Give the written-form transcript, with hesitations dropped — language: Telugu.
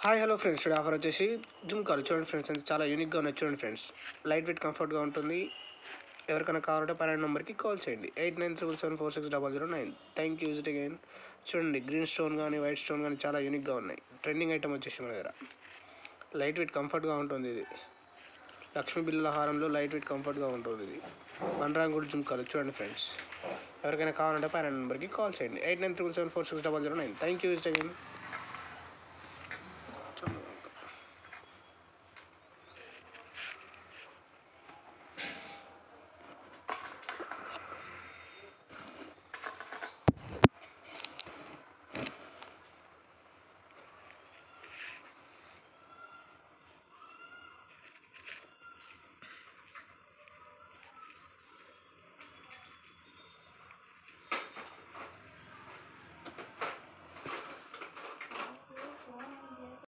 Hi hello friends, today offer వచ్చేసి జుమ్కాలు చూడండి ఫ్రెండ్స్, అంటే చాలా యూనిక్గా ఉన్నాయి. చూడండి ఫ్రెండ్స్, లైట్ వెయిట్ కంఫర్ట్గా ఉంటుంది. ఎవరికైనా కావాలంటే పైన నెంబర్కి కాల్ చేయండి 8977746009. Thank you, visit again. చూడండి, గ్రీన్ స్టోన్ కానీ వైట్ స్టోన్ కానీ చాలా యూనిక్గా ఉన్నాయి. ట్రెండింగ్ ఐటమ్ వచ్చేసి మన దగ్గర లైట్ వెయిట్ కంఫర్ట్గా ఉంటుంది. ఇది లక్ష్మీ బిళ్ళల హారంలో లైట్ వెయిట్ కంఫర్ట్గా ఉంటుంది. ఇది 1 గ్రామ్ జుమ్కాలు చూడండి ఫ్రెండ్స్. ఎవరికైనా కావాలంటే పైన నెంబర్కి కాల్ చేయండి 8977746009. Thank you, visit again.